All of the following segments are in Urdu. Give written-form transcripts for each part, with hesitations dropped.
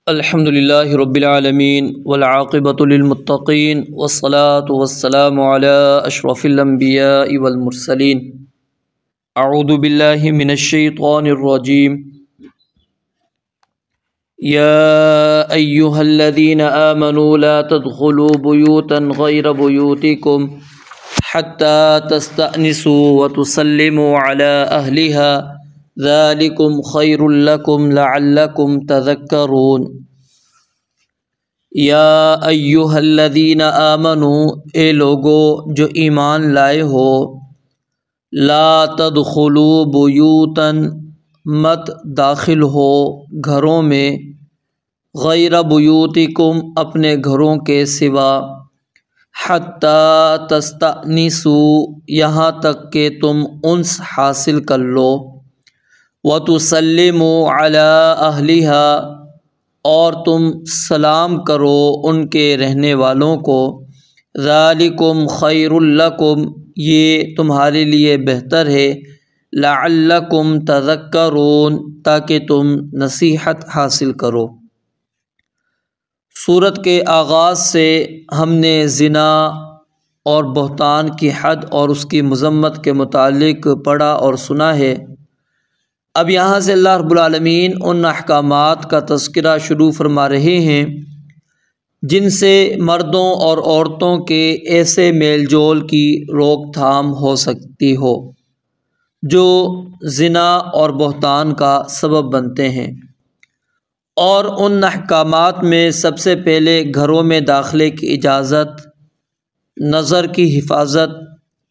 الحمد للہ رب العالمین والعاقبۃ للمتقین والصلاة والسلام علی اشرف الانبیاء والمرسلین۔ اعوذ باللہ من الشیطان الرجیم۔ یا ایہا الذین آمنوا لا تدخلوا بیوتا غیر بیوتکم حتی تستأنسوا وتسلموا علی اہلها ذالکم خیر لکم لعلکم تذکرون۔ یا ایہا الذین آمنوا، اے لوگو جو ایمان لائے ہو، لا تدخلوا بیوتا، مت داخل ہو گھروں میں، غیر بیوتکم، اپنے گھروں کے سوا، حتی تستأنسوا، یہاں تک کہ تم انس حاصل کر لو، وَتُسَلِّمُوا عَلَىٰ أَهْلِهَا، اور تم سلام کرو ان کے رہنے والوں کو، ذَلِكُمْ خَيْرٌ لَكُمْ، یہ تمہارے لیے بہتر ہے، لَعَلَّكُمْ تَذَكَّرُونَ، تاکہ تم نصیحت حاصل کرو۔ سورت کے آغاز سے ہم نے زنا اور بہتان کی حد اور اس کی مذمت کے متعلق پڑھا اور سنا ہے۔ اب یہاں سے اللہ رب العالمین ان احکامات کا تذکرہ شروع فرما رہے ہیں جن سے مردوں اور عورتوں کے ایسے میل جول کی روک تھام ہو سکتی ہو جو زنا اور بہتان کا سبب بنتے ہیں، اور ان احکامات میں سب سے پہلے گھروں میں داخلے کی اجازت، نظر کی حفاظت،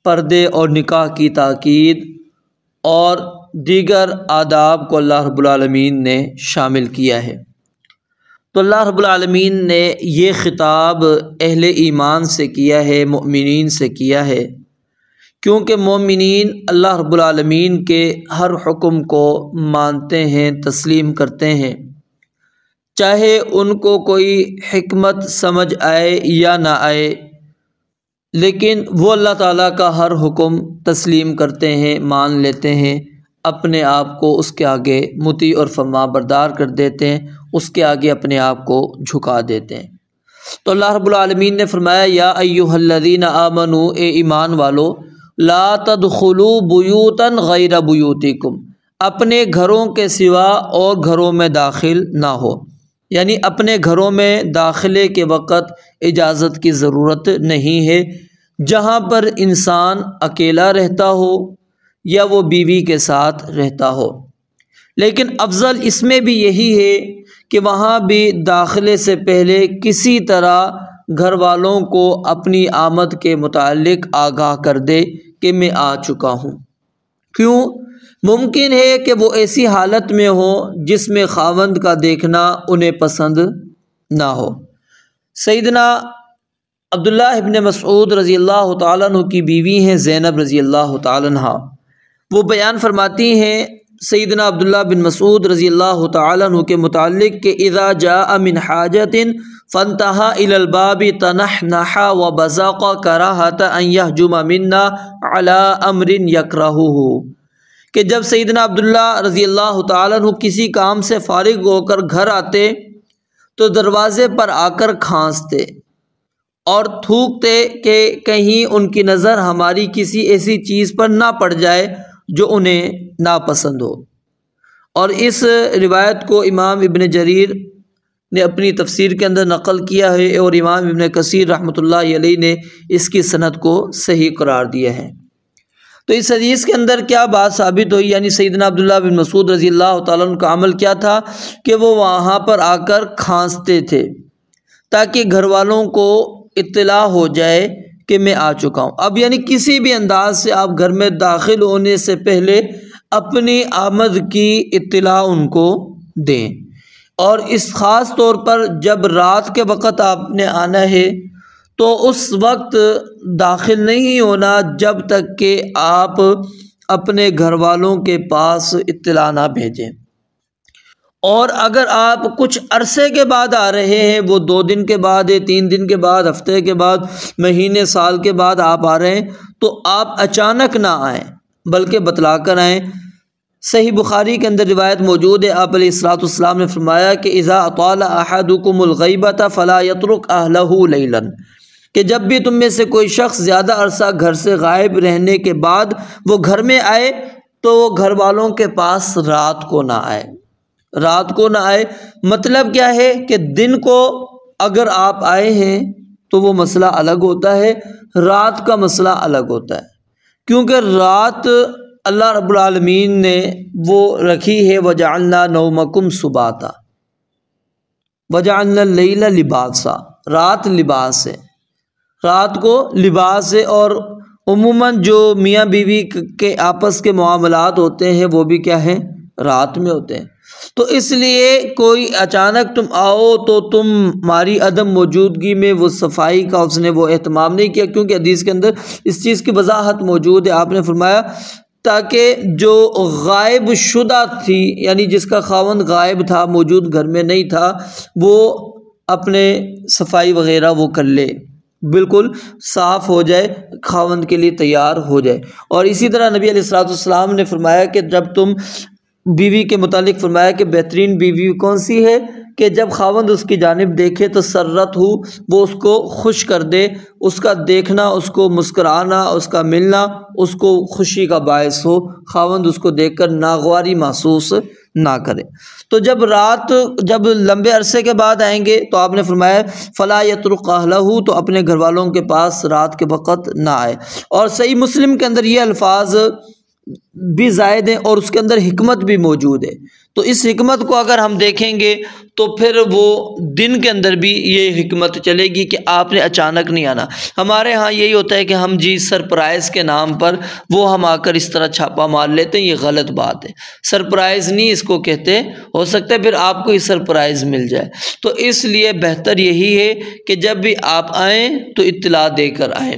پردے اور نکاح کی تاکید اور دیگر آداب کو اللہ رب العالمین نے شامل کیا ہے۔ تو اللہ رب العالمین نے یہ خطاب اہل ایمان سے کیا ہے، مومنین سے کیا ہے، کیونکہ مومنین اللہ رب العالمین کے ہر حکم کو مانتے ہیں، تسلیم کرتے ہیں، چاہے ان کو کوئی حکمت سمجھ آئے یا نہ آئے، لیکن وہ اللہ تعالیٰ کا ہر حکم تسلیم کرتے ہیں، مان لیتے ہیں، اپنے آپ کو اس کے آگے مطیع اور فرما بردار کر دیتے ہیں، اس کے آگے اپنے آپ کو جھکا دیتے ہیں۔ تو اللہ رب العالمین نے فرمایا، یا ایھا الذین آمنوا، اے ایمان والو، لا تدخلوا بیوتا غیر بیوتکم، اپنے گھروں کے سوا اور گھروں میں داخل نہ ہو، یعنی اپنے گھروں میں داخلے کے وقت اجازت کی ضرورت نہیں ہے، جہاں پر انسان اکیلا رہتا ہو یا وہ بیوی کے ساتھ رہتا ہو۔ لیکن افضل اس میں بھی یہی ہے کہ وہاں بھی داخلے سے پہلے کسی طرح گھر والوں کو اپنی آمد کے متعلق آگاہ کر دے کہ میں آ چکا ہوں۔ کیوں؟ ممکن ہے کہ وہ ایسی حالت میں ہو جس میں خاوند کا دیکھنا انہیں پسند نہ ہو۔ سیدنا عبداللہ ابن مسعود رضی اللہ تعالیٰ عنہ کی بیوی ہیں زینب رضی اللہ تعالیٰ عنہ، وہ بیان فرماتی ہیں سیدنا عبداللہ بن مسعود رضی اللہ تعالیٰ عنہ کے متعلق کہ اذا جاء من حاجت فانتہا الی الباب تنحنح وبزق کراہۃ ان یہجم منا علی امر یکرہہ، کہ جب سیدنا عبداللہ رضی اللہ تعالیٰ عنہ کسی کام سے فارغ ہو کر گھر آتے تو دروازے پر آ کر کھانستے اور تھوکتے کہ کہیں ان کی نظر ہماری کسی ایسی چیز پر نہ پڑ جائے جو انہیں ناپسند ہو۔ اور اس روایت کو امام ابن جریر نے اپنی تفسیر کے اندر نقل کیا ہے، اور امام ابن کثیر رحمۃ اللہ علیہ نے اس کی سند کو صحیح قرار دیا ہے۔ تو اس حدیث کے اندر کیا بات ثابت ہوئی؟ یعنی سیدنا عبداللہ بن مسعود رضی اللہ تعالیٰ عنہ کا عمل کیا تھا کہ وہ وہاں پر آ کر کھانستے تھے تاکہ گھر والوں کو اطلاع ہو جائے کہ میں آ چکا ہوں۔ اب یعنی کسی بھی انداز سے آپ گھر میں داخل ہونے سے پہلے اپنی آمد کی اطلاع ان کو دیں، اور اس خاص طور پر جب رات کے وقت آپ نے آنا ہے تو اس وقت داخل نہیں ہونا جب تک کہ آپ اپنے گھر والوں کے پاس اطلاع نہ بھیجیں، اور اگر آپ کچھ عرصے کے بعد آ رہے ہیں، وہ 2 دن کے بعد ہے، 3 دن کے بعد، ہفتے کے بعد، مہینے، سال کے بعد آپ آ رہے ہیں، تو آپ اچانک نہ آئیں بلکہ بتلا کر آئیں صحیح بخاری کے اندر روایت موجود ہے، آپ علیہ الصلوۃ والسلام نے فرمایا کہ اذا اطال احدکم الغیبۃ فلا یترک اہلہ لیلا، کہ جب بھی تم میں سے کوئی شخص زیادہ عرصہ گھر سے غائب رہنے کے بعد وہ گھر میں آئے تو وہ گھر والوں کے پاس رات کو نہ آئے، رات کو نہ آئے۔ مطلب کیا ہے کہ دن کو اگر آپ آئے ہیں تو وہ مسئلہ الگ ہوتا ہے، رات کا مسئلہ الگ ہوتا ہے، کیونکہ رات اللہ رب العالمین نے وہ رکھی ہے وَجَعَلْنَا نَوْمَكُمْ سُبَاتًا وَجَعَلْنَا اللَّيْلَ لِبَاسًا، رات لباس ہے، رات کو لباس ہے۔ اور عموماً جو میاں بیوی کے آپس کے معاملات ہوتے ہیں وہ بھی کیا ہیں، رات میں ہوتے ہیں۔ تو اس لیے کوئی اچانک تم آؤ تو تمہاری عدم موجودگی میں وہ صفائی کا اس نے وہ اہتمام نہیں کیا، کیونکہ حدیث کے اندر اس چیز کی وضاحت موجود ہے۔ آپ نے فرمایا تاکہ جو غائب شدہ تھی، یعنی جس کا خاوند غائب تھا، موجود گھر میں نہیں تھا، وہ اپنے صفائی وغیرہ وہ کر لے، بالکل صاف ہو جائے، خاوند کے لیے تیار ہو جائے۔ اور اسی طرح نبی علیہ الصلوۃ والسلام نے فرمایا کہ جب تم بیوی کے متعلق فرمایا کہ بہترین بیوی کون سی ہے کہ جب خاوند اس کی جانب دیکھے تو سرت ہو، وہ اس کو خوش کر دے، اس کا دیکھنا، اس کو مسکرانا، اس کا ملنا اس کو خوشی کا باعث ہو، خاوند اس کو دیکھ کر ناگواری محسوس نہ کرے۔ تو جب لمبے عرصے کے بعد آئیں گے تو آپ نے فرمایا فلا یترک اہلہ، تو اپنے گھر والوں کے پاس رات کے وقت نہ آئے۔ اور صحیح مسلم کے اندر یہ الفاظ بھی زائد ہیں اور اس کے اندر حکمت بھی موجود ہے، تو اس حکمت کو اگر ہم دیکھیں گے تو پھر وہ دن کے اندر بھی یہ حکمت چلے گی کہ آپ نے اچانک نہیں آنا۔ ہمارے ہاں یہی ہوتا ہے کہ ہم سرپرائز کے نام پر وہ ہم آ کر اس طرح چھاپا مار لیتے ہیں، یہ غلط بات ہے۔ سرپرائز نہیں اس کو کہتے، ہو سکتا ہے پھر آپ کو یہ سرپرائز مل جائے۔ تو اس لیے بہتر یہی ہے کہ جب بھی آپ آئیں تو اطلاع دے کر آئیں۔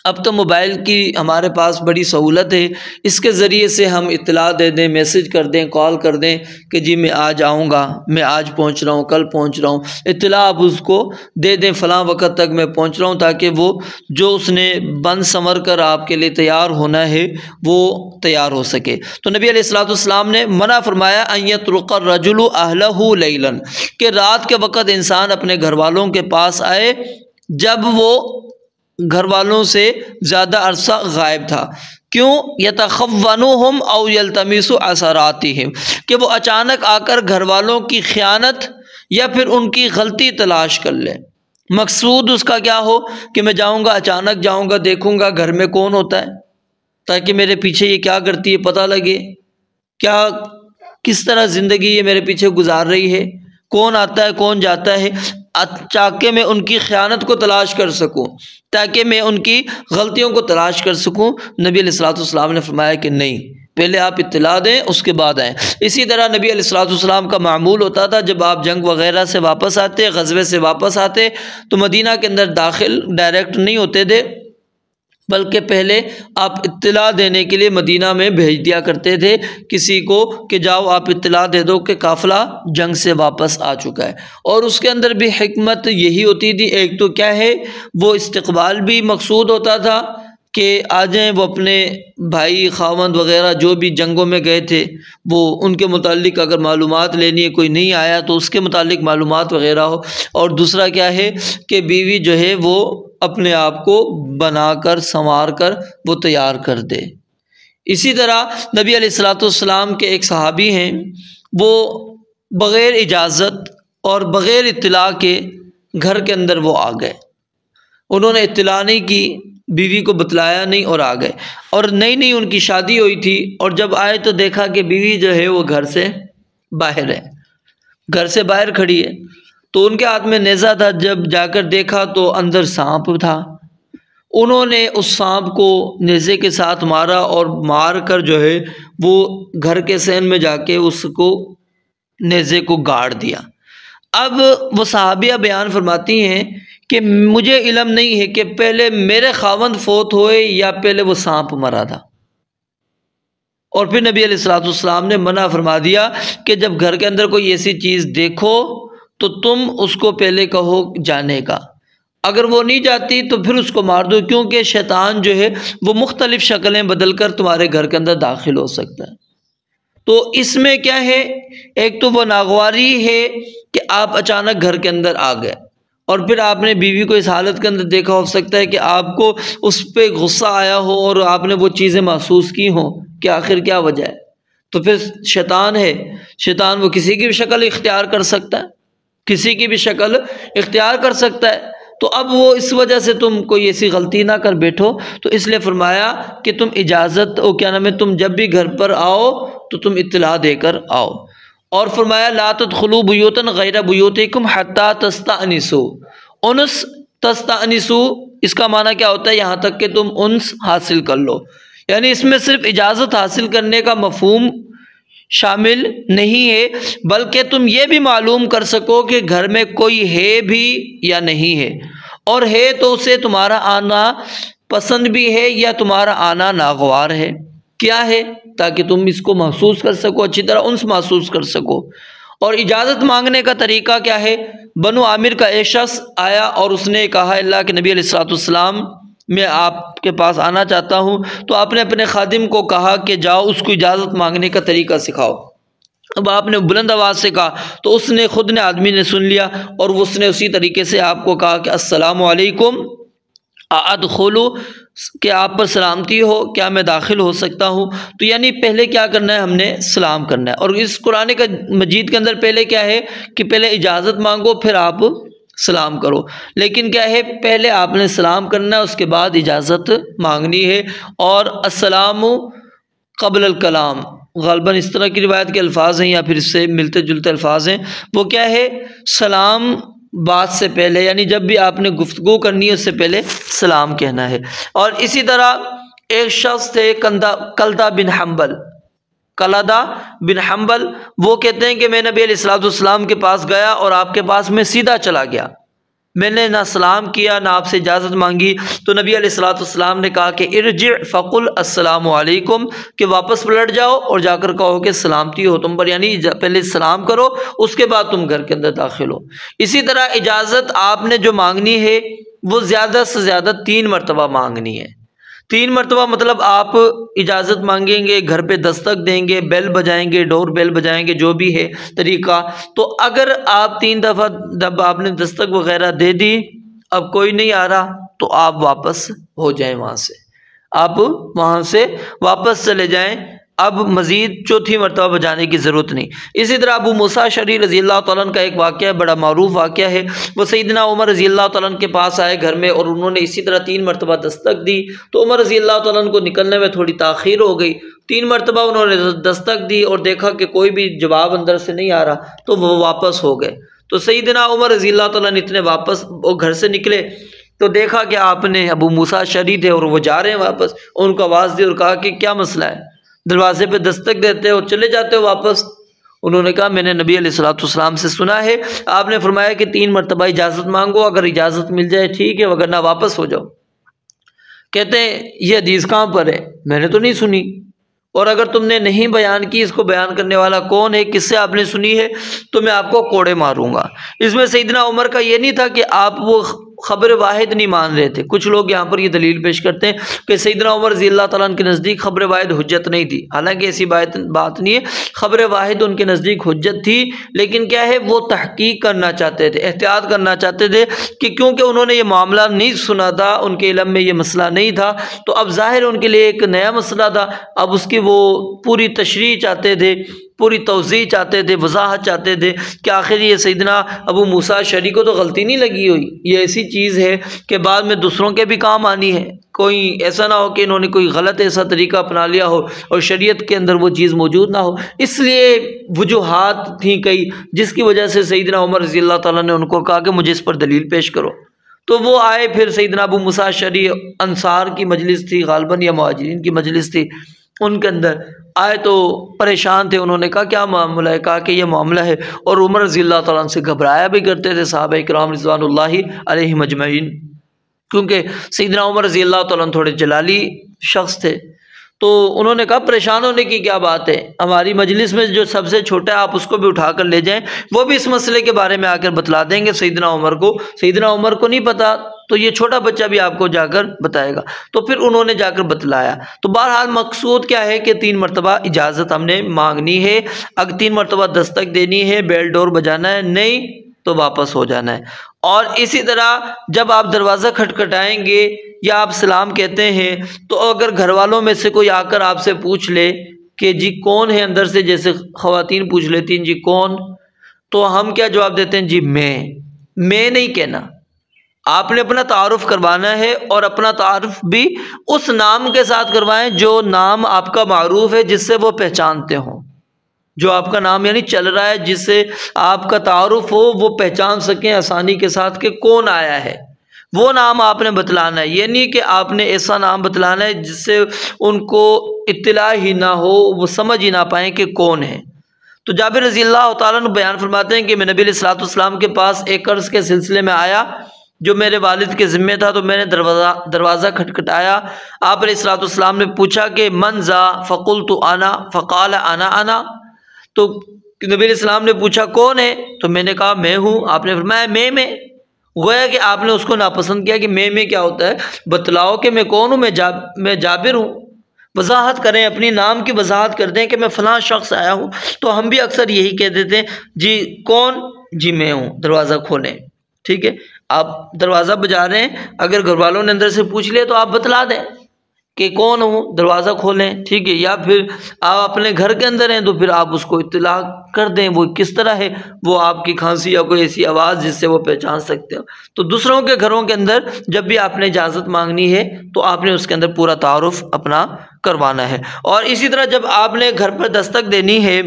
اب تو موبائل کی ہمارے پاس بڑی سہولت ہے، اس کے ذریعے سے ہم اطلاع دے دیں، میسج کر دیں، کال کر دیں کہ جی میں آج آؤں گا، میں آج پہنچ رہا ہوں، کل پہنچ رہا ہوں، اطلاع آپ اس کو دے دیں فلاں وقت تک میں پہنچ رہا ہوں، تاکہ وہ جو اس نے بن سمر کر آپ کے لیے تیار ہونا ہے وہ تیار ہو سکے۔ تو نبی علیہ الصلوۃ والسلام نے منع فرمایا ان یطرق الرجل اہلہ لیلا، کہ رات کے وقت انسان اپنے گھر والوں کے پاس آئے جب وہ گھر والوں سے زیادہ عرصہ غائب تھا۔ کیوں؟ یتخونہم او یلتمس اثراتہم، کہ وہ اچانک آ کر گھر والوں کی خیانت یا پھر ان کی غلطی تلاش کر لے۔ مقصود اس کا کیا ہو کہ میں جاؤں گا، اچانک جاؤں گا، دیکھوں گا گھر میں کون ہوتا ہے، تاکہ میرے پیچھے یہ کیا کرتی ہے پتہ لگے، کس طرح زندگی یہ میرے پیچھے گزار رہی ہے، کون آتا ہے کون جاتا ہے، تاکہ میں ان کی خیانت کو تلاش کر سکوں، تاکہ میں ان کی غلطیوں کو تلاش کر سکوں۔ نبی علیہ الصلوۃ والسلام نے فرمایا کہ نہیں، پہلے آپ اطلاع دیں اس کے بعد آئیں۔ اسی طرح نبی علیہ الصلوۃ والسلام کا معمول ہوتا تھا جب آپ جنگ وغیرہ سے واپس آتے، غزوے سے واپس آتے، تو مدینہ کے اندر داخل ڈائریکٹ نہیں ہوتے تھے، بلکہ پہلے آپ اطلاع دینے کے لیے مدینہ میں بھیج دیا کرتے تھے کسی کو کہ جاؤ آپ اطلاع دے دو کہ قافلہ جنگ سے واپس آ چکا ہے۔ اور اس کے اندر بھی حکمت یہی ہوتی تھی، ایک تو کیا ہے وہ استقبال بھی مقصود ہوتا تھا کہ آ جائیں، وہ اپنے بھائی خاوند وغیرہ جو بھی جنگوں میں گئے تھے وہ ان کے متعلق اگر معلومات لینی ہے، کوئی نہیں آیا تو اس کے متعلق معلومات وغیرہ ہو۔ اور دوسرا کیا ہے کہ بیوی جو ہے وہ اپنے آپ کو بنا کر سنوار کر وہ تیار کر دے۔ اسی طرح نبی علیہ الصلوۃ والسلام کے ایک صحابی ہیں، وہ بغیر اجازت اور بغیر اطلاع کے گھر کے اندر وہ آ گئے، انہوں نے اطلاع نہیں کی، بیوی کو بتلایا نہیں اور آ گئے، اور نئی ان کی شادی ہوئی تھی، اور جب آئے تو دیکھا کہ بیوی جو ہے وہ گھر سے باہر ہے، گھر سے باہر کھڑی ہے، تو ان کے ہاتھ میں نیزہ تھا، جب جا کر دیکھا تو اندر سانپ تھا، انہوں نے اس سانپ کو نیزے کے ساتھ مارا، اور مار کر جو ہے وہ گھر کے صحن میں جا کے اس کو نیزے کو گاڑ دیا۔ اب وہ صحابیہ بیان فرماتی ہیں کہ مجھے علم نہیں ہے کہ پہلے میرے خاوند فوت ہوئے یا پہلے وہ سانپ مرا تھا، اور پھر نبی علیہ الصلوۃ والسلام نے منع فرما دیا کہ جب گھر کے اندر کوئی ایسی چیز دیکھو تو تم اس کو پہلے کہو جانے کا، اگر وہ نہیں جاتی تو پھر اس کو مار دو، کیونکہ شیطان جو ہے وہ مختلف شکلیں بدل کر تمہارے گھر کے اندر داخل ہو سکتا ہے۔ تو اس میں کیا ہے، ایک تو وہ ناگواری ہے کہ آپ اچانک گھر کے اندر آ گئے اور پھر آپ نے بیوی کو اس حالت کے اندر دیکھا، ہو سکتا ہے کہ آپ کو اس پہ غصہ آیا ہو اور آپ نے وہ چیزیں محسوس کی ہوں کہ آخر کیا وجہ ہے. تو پھر شیطان ہے، شیطان وہ کسی کی بھی شکل اختیار کر سکتا ہے، کسی کی بھی شکل اختیار کر سکتا ہے. تو اب وہ اس وجہ سے تم کوئی ایسی غلطی نہ کر بیٹھو، تو اس لیے فرمایا کہ تم اجازت کیا نام ہے، تم جب بھی گھر پر آؤ تو تم اطلاع دے کر آؤ. اور فرمایا لا تدخلوا بیوتا غیر بیوتکم حتی تستأنسوا. انس تستأنسوا اس کا معنی کیا ہوتا ہے؟ یہاں تک کہ تم انس حاصل کر لو. یعنی اس میں صرف اجازت حاصل کرنے کا مفہوم شامل نہیں ہے، بلکہ تم یہ بھی معلوم کر سکو کہ گھر میں کوئی ہے بھی یا نہیں ہے، اور ہے تو اسے تمہارا آنا پسند بھی ہے یا تمہارا آنا ناگوار ہے. کیا ہے؟ تاکہ تم اس کو محسوس کر سکو، اچھی طرح انس محسوس کر سکو. اور اجازت مانگنے کا طریقہ کیا ہے؟ بنو عامر کا ایک شخص آیا اور اس نے کہا اللہ کے نبی علیہ السلام میں آپ کے پاس آنا چاہتا ہوں. تو آپ نے اپنے خادم کو کہا کہ جاؤ اس کو اجازت مانگنے کا طریقہ سکھاؤ. اب آپ نے بلند آواز سے کہا تو اس نے خود نے آدمی نے سن لیا، اور اس نے اسی طریقے سے آپ کو کہا کہ السلام علیکم ادخلوا، کہ آپ پر سلامتی ہو، کیا میں داخل ہو سکتا ہوں؟ تو یعنی پہلے کیا کرنا ہے؟ ہم نے سلام کرنا ہے. اور اس قرآن مجید کے اندر پہلے کیا ہے کہ پہلے اجازت مانگو پھر آپ سلام کرو، لیکن کیا ہے پہلے آپ نے سلام کرنا ہے اس کے بعد اجازت مانگنی ہے. اور السلام قبل الکلام، غالباً اس طرح کی روایت کے الفاظ ہیں یا پھر اس سے ملتے جلتے الفاظ ہیں. وہ کیا ہے؟ سلام بات سے پہلے، یعنی جب بھی آپ نے گفتگو کرنی ہے اس سے پہلے سلام کہنا ہے. اور اسی طرح ایک شخص تھے کلدہ بن حنبل، وہ کہتے ہیں کہ میں نبی علیہ السلام کے پاس گیا اور آپ کے پاس میں سیدھا چلا گیا، میں نے نہ سلام کیا نہ آپ سے اجازت مانگی. تو نبی علیہ السلام نے کہا کہ ارجع فقل السلام علیکم، کہ واپس پلٹ جاؤ اور جا کر کہو کہ سلامتی ہو تم پر، یعنی پہلے سلام کرو اس کے بعد تم گھر کے اندر داخل ہو. اسی طرح اجازت آپ نے جو مانگنی ہے وہ زیادہ سے زیادہ 3 مرتبہ مانگنی ہے. 3 مرتبہ مطلب آپ اجازت مانگیں گے، گھر پہ دستک دیں گے، بیل بجائیں گے، ڈور بیل بجائیں گے، جو بھی ہے طریقہ. تو اگر آپ 3 دفعہ جب آپ نے دستک وغیرہ دے دی، اب کوئی نہیں آ رہا، تو آپ واپس ہو جائیں وہاں سے، آپ وہاں سے واپس چلے جائیں. اب مزید 4تھی مرتبہ بجانے کی ضرورت نہیں. اسی طرح ابو موسیٰ اشعری رضی اللہ تعالیٰ عنہ کا ایک واقعہ ہے، بڑا معروف واقعہ ہے. وہ سیدنا عمر رضی اللہ تعالیٰ عنہ کے پاس آئے گھر میں، اور انہوں نے اسی طرح 3 مرتبہ دستک دی. تو عمر رضی اللہ تعالیٰ عنہ کو نکلنے میں تھوڑی تاخیر ہو گئی. 3 مرتبہ انہوں نے دستک دی اور دیکھا کہ کوئی بھی جواب اندر سے نہیں آ رہا، تو وہ واپس ہو گئے. تو سیدنا عمر رضی اللہ تعالیٰ عنہ اتنے واپس وہ گھر سے نکلے تو دیکھا کہ آپ نے ابو موسیٰ اشعری تھے اور وہ جا رہے ہیں واپس. ان کو آواز دی اور کہا کہ کیا مسئلہ ہے؟ دروازے پہ دستک دیتے اور چلے جاتے ہو واپس. انہوں نے کہا میں نے نبی علیہ السلام سے سنا ہے، آپ نے فرمایا کہ 3 مرتبہ اجازت مانگو، اگر اجازت مل جائے ٹھیک ہے، وگرنہ واپس ہو جاؤ. کہتے ہیں یہ حدیث کہاں پر ہے؟ میں نے تو نہیں سنی، اور اگر تم نے نہیں بیان کی، اس کو بیان کرنے والا کون ہے، کس سے آپ نے سنی ہے، تو میں آپ کو کوڑے ماروں گا. اس میں سیدنا عمر کا یہ نہیں تھا کہ آپ وہ خبر واحد نہیں مان رہے تھے. کچھ لوگ یہاں پر یہ دلیل پیش کرتے ہیں کہ سیدنا عمر رضی اللہ تعالیٰ عنہ کے نزدیک خبر واحد حجت نہیں تھی. حالانکہ ایسی بات نہیں ہے، خبر واحد ان کے نزدیک حجت تھی، لیکن کیا ہے وہ تحقیق کرنا چاہتے تھے، احتیاط کرنا چاہتے تھے، کہ کیونکہ انہوں نے یہ معاملہ نہیں سنا تھا، ان کے علم میں یہ مسئلہ نہیں تھا، تو اب ظاہر ان کے لیے ایک نیا مسئلہ تھا. اب اس کی وہ پوری تشریح چاہتے تھے، پوری توضیح چاہتے تھے، وضاحت چاہتے تھے کہ آخر یہ سیدنا ابو موسیٰ اشعری کو تو غلطی نہیں لگی ہوئی، یہ ایسی چیز ہے کہ بعد میں دوسروں کے بھی کام آنی ہے. کوئی ایسا نہ ہو کہ انہوں نے کوئی غلط ایسا طریقہ اپنا لیا ہو اور شریعت کے اندر وہ چیز موجود نہ ہو. اس لیے وجوہات تھیں کئی، جس کی وجہ سے سیدنا عمر رضی اللہ تعالیٰ نے ان کو کہا کہ مجھے اس پر دلیل پیش کرو. تو وہ آئے، پھر سیدنا ابو موسیٰ اشعری، انصار کی مجلس تھی غالباً یا مہاجرین کی مجلس تھی، ان کے اندر آئے تو پریشان تھے. انہوں نے کہا کیا معاملہ ہے؟ کہا کہ یہ معاملہ ہے. اور عمر رضی اللہ تعالیٰ عنہ سے گھبرایا بھی کرتے تھے صحابہ کرام رضوان اللہ علیہم اجمعین، کیونکہ سیدنا عمر رضی اللہ تعالیٰ عنہ تھوڑے جلالی شخص تھے. تو انہوں نے کہا پریشان ہونے کی کیا بات ہے، ہماری مجلس میں جو سب سے چھوٹا ہے آپ اس کو بھی اٹھا کر لے جائیں، وہ بھی اس مسئلے کے بارے میں آ کر بتلا دیں گے سیدنا عمر کو. سیدنا عمر کو نہیں پتا تو یہ چھوٹا بچہ بھی آپ کو جا کر بتائے گا۔ تو پھر انہوں نے جا کر بتلایا۔ تو بہرحال مقصود کیا ہے کہ 3 مرتبہ اجازت ہم نے مانگنی ہے، اگر 3 مرتبہ دستک دینی ہے، بیل ڈور بجانا ہے، نہیں تو واپس ہو جانا ہے۔ اور اسی طرح جب آپ دروازہ کھٹکھٹائیں گے یا آپ سلام کہتے ہیں تو اگر گھر والوں میں سے کوئی آ کر آپ سے پوچھ لے کہ جی کون ہے اندر سے، جیسے خواتین پوچھ لیتی ہیں جی کون، تو ہم کیا جواب دیتے ہیں؟ جی میں نہیں کہنا، آپ نے اپنا تعارف کروانا ہے، اور اپنا تعارف بھی اس نام کے ساتھ کروائیں جو نام آپ کا معروف ہے، جس سے وہ پہچانتے ہوں، جو آپ کا نام یعنی چل رہا ہے، جس سے آپ کا تعارف ہو، وہ پہچان سکیں آسانی کے ساتھ کہ کون آیا ہے، وہ نام آپ نے بتلانا ہے۔ یہ نہیں کہ آپ نے ایسا نام بتلانا ہے جس سے ان کو اطلاع ہی نہ ہو، وہ سمجھ ہی نہ پائیں کہ کون ہے۔ تو جابر رضی اللہ تعالیٰ عنہ بیان فرماتے ہیں کہ میں نبی علیہ الصلوۃ والسلام کے پاس ایک قرض کے سلسلے میں آیا جو میرے والد کے ذمے تھا، تو میں نے دروازہ کھٹکھٹایا۔ آپ علیہ الصلوۃ والسلام نے پوچھا کہ من ذا؟ فقلت انا، فقال انا۔ تو نبی علیہ السلام نے پوچھا کون ہے؟ تو میں نے کہا میں ہوں۔ آپ نے فرمایا میں گویا کہ آپ نے اس کو ناپسند کیا کہ میں کیا ہوتا ہے، بتلاؤ کہ میں کون ہوں، میں جابر ہوں، وضاحت کریں، اپنی نام کی وضاحت کر دیں کہ میں فلاں شخص آیا ہوں۔ تو ہم بھی اکثر یہی کہہ دیتے ہیں جی کون؟ جی میں ہوں، دروازہ کھولیں۔ ٹھیک ہے، آپ دروازہ بجا رہے ہیں، اگر گھر والوں نے اندر سے پوچھ لیا تو آپ بتلا دیں کہ کون ہوں، دروازہ کھولیں۔ ٹھیک ہے، یا پھر آپ اپنے گھر کے اندر ہیں تو پھر آپ اس کو اطلاع کر دیں وہ کس طرح ہے، وہ آپ کی کھانسی یا کوئی ایسی آواز جس سے وہ پہچان سکتے ہو۔ تو دوسروں کے گھروں کے اندر جب بھی آپ نے اجازت مانگنی ہے تو آپ نے اس کے اندر پورا تعارف اپنا کروانا ہے۔ اور اسی طرح جب آپ نے گھر پر دستک دینی ہے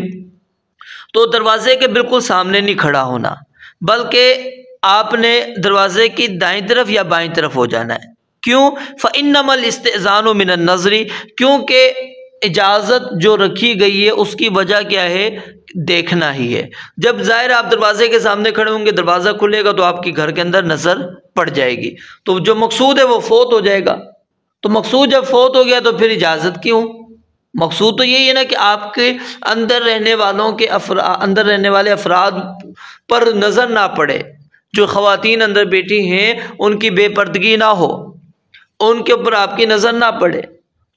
تو دروازے کے بالکل سامنے نہیں کھڑا ہونا، بلکہ آپ نے دروازے کی دائیں طرف یا بائیں طرف ہو جانا ہے۔ کیوں؟ فَإِنَّمَا الْإِسْتِئْذَانُ مِنَ النَّظْرِ، کیونکہ اجازت جو رکھی گئی ہے اس کی وجہ کیا ہے؟ دیکھنا ہی ہے۔ جب ظاہر آپ دروازے کے سامنے کھڑے ہوں گے، دروازہ کھلے گا تو آپ کی گھر کے اندر نظر پڑ جائے گی، تو جو مقصود ہے وہ فوت ہو جائے گا۔ تو مقصود جب فوت ہو گیا تو پھر اجازت کیوں؟ مقصود تو یہی ہے نا کہ آپ کے اندر رہنے والے افراد پر نظر نہ پڑے، جو خواتین اندر بیٹھی ہیں ان کی بے پردگی نہ ہو، ان کے اوپر آپ کی نظر نہ پڑے۔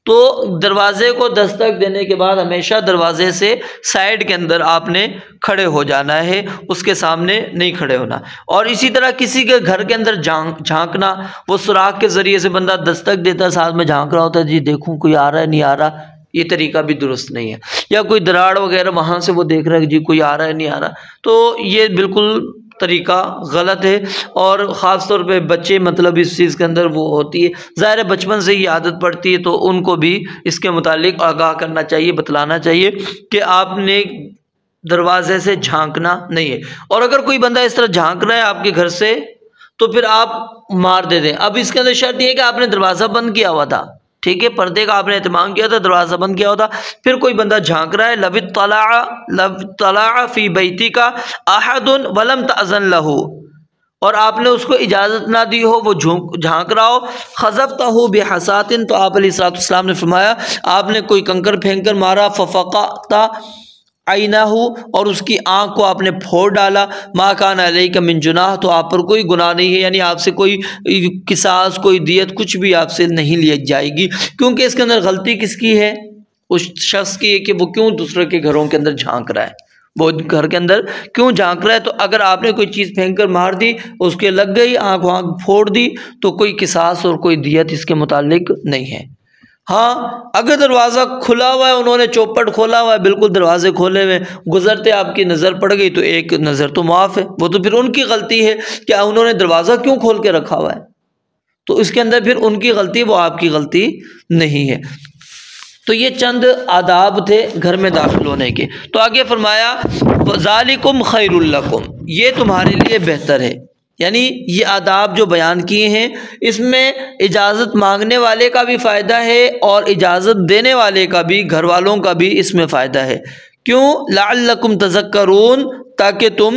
تو دروازے کو دستک دینے کے بعد ہمیشہ دروازے سے سائیڈ کے اندر آپ نے کھڑے ہو جانا ہے، اس کے سامنے نہیں کھڑے ہونا۔ اور اسی طرح کسی کے گھر کے اندر جھانکنا، وہ سوراخ کے ذریعے سے بندہ دستک دیتا ہے، ساتھ میں جھانک رہا ہوتا ہے جی دیکھوں کوئی آ رہا ہے نہیں آ رہا، یہ طریقہ بھی درست نہیں ہے۔ یا کوئی دراڑ وغیرہ وہاں سے وہ دیکھ رہا ہے کہ جی کوئی آ رہا ہے نہیں آ رہا، تو یہ بالکل طریقہ غلط ہے۔ اور خاص طور پہ بچے مطلب اس چیز کے اندر وہ ہوتی ہے، ظاہر ہے بچپن سے ہی عادت پڑتی ہے، تو ان کو بھی اس کے متعلق آگاہ کرنا چاہیے، بتلانا چاہیے کہ آپ نے دروازے سے جھانکنا نہیں ہے۔ اور اگر کوئی بندہ اس طرح جھانک رہا ہے آپ کے گھر سے تو پھر آپ مار دے دیں۔ اب اس کے اندر شرط یہ ہے کہ آپ نے دروازہ بند کیا ہوا تھا، ٹھیک ہے، پردے کا آپ نے اہتمام کیا تھا، دروازہ بند کیا ہوتا، پھر کوئی بندہ جھانک رہا ہے، لو اطلع فی بیتک احد ولم تأذن له، اور آپ نے اس کو اجازت نہ دی ہو، وہ جھانک رہا ہو، خذفتہ بحصاۃ، تو آپ علیہ الصلوۃ والسلام نے فرمایا آپ نے کوئی کنکر پھینک کر مارا، ففقعت عینہ، اور اس کی آنکھ کو آپ نے پھوڑ ڈالا، ما کان علیک من جناح، تو آپ پر کوئی گناہ نہیں ہے، یعنی آپ سے کوئی قصاص، کوئی دیت، کچھ بھی آپ سے نہیں لی جائے گی، کیونکہ اس کے اندر غلطی کس کی ہے؟ اس شخص کی ہے کہ وہ کیوں دوسرے کے گھروں کے اندر جھانک رہا ہے، وہ گھر کے اندر کیوں جھانک رہا ہے۔ تو اگر آپ نے کوئی چیز پھینک کر مار دی، اس کے لگ گئی، آنکھ پھوڑ دی، تو کوئی قصاص اور کوئی دیت اس کے متعلق نہیں ہے۔ ہاں اگر دروازہ کھلا ہوا ہے، انہوں نے چوپٹ کھولا ہوا ہے، بالکل دروازے کھولے ہوئے، گزرتے آپ کی نظر پڑ گئی تو ایک نظر تو معاف ہے، وہ تو پھر ان کی غلطی ہے کہ انہوں نے دروازہ کیوں کھول کے رکھا ہوا ہے، تو اس کے اندر پھر ان کی غلطی، وہ آپ کی غلطی نہیں ہے۔ تو یہ چند آداب تھے گھر میں داخل ہونے کے۔ تو آگے فرمایا ذالکم خیر لکم، یہ تمہارے لیے بہتر ہے، یعنی یہ آداب جو بیان کیے ہیں اس میں اجازت مانگنے والے کا بھی فائدہ ہے اور اجازت دینے والے کا بھی، گھر والوں کا بھی اس میں فائدہ ہے۔ کیوں؟ لعلکم تذکرون، تاکہ تم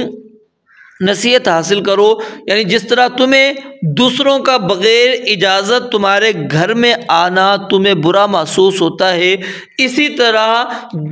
نصیحت حاصل کرو، یعنی جس طرح تمہیں دوسروں کا بغیر اجازت تمہارے گھر میں آنا تمہیں برا محسوس ہوتا ہے، اسی طرح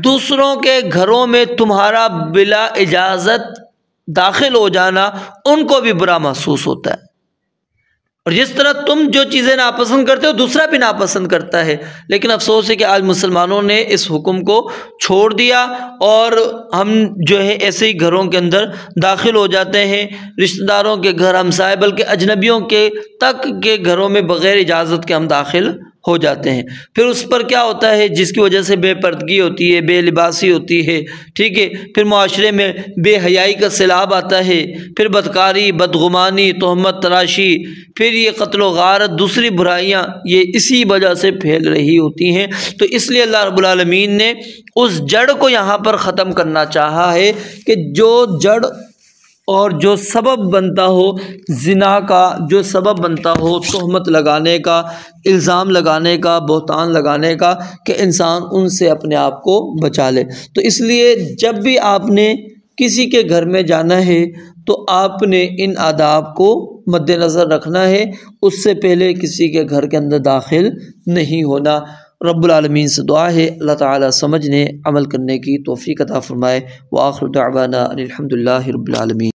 دوسروں کے گھروں میں تمہارا بلا اجازت داخل ہو جانا ان کو بھی برا محسوس ہوتا ہے۔ اور جس طرح تم جو چیزیں ناپسند کرتے ہو دوسرا بھی ناپسند کرتا ہے، لیکن افسوس ہے کہ آج مسلمانوں نے اس حکم کو چھوڑ دیا اور ہم جو ہے ایسے ہی گھروں کے اندر داخل ہو جاتے ہیں، رشتہ داروں کے گھر، ہمسائے بلکہ اجنبیوں کے تک کے گھروں میں بغیر اجازت کے ہم داخل ہو جاتے ہیں۔ پھر اس پر کیا ہوتا ہے، جس کی وجہ سے بے پردگی ہوتی ہے، بے لباسی ہوتی ہے، ٹھیک ہے، پھر معاشرے میں بے حیائی کا سیلاب آتا ہے، پھر بدکاری، بدگمانی، تہمت تراشی، پھر یہ قتل و غارت، دوسری برائیاں، یہ اسی وجہ سے پھیل رہی ہوتی ہیں۔ تو اس لیے اللہ رب العالمین نے اس جڑ کو یہاں پر ختم کرنا چاہا ہے کہ جو جڑ اور جو سبب بنتا ہو زنا کا، جو سبب بنتا ہو تہمت لگانے کا، الزام لگانے کا، بہتان لگانے کا، کہ انسان ان سے اپنے آپ کو بچا لے۔ تو اس لیے جب بھی آپ نے کسی کے گھر میں جانا ہے تو آپ نے ان آداب کو مد نظر رکھنا ہے، اس سے پہلے کسی کے گھر کے اندر داخل نہیں ہونا۔ رب العالمین سے دعا ہے اللہ تعالیٰ سمجھنے عمل کرنے کی توفیق عطا فرمائے۔ وآخر دعوانا ان الحمد للہ رب العالمین۔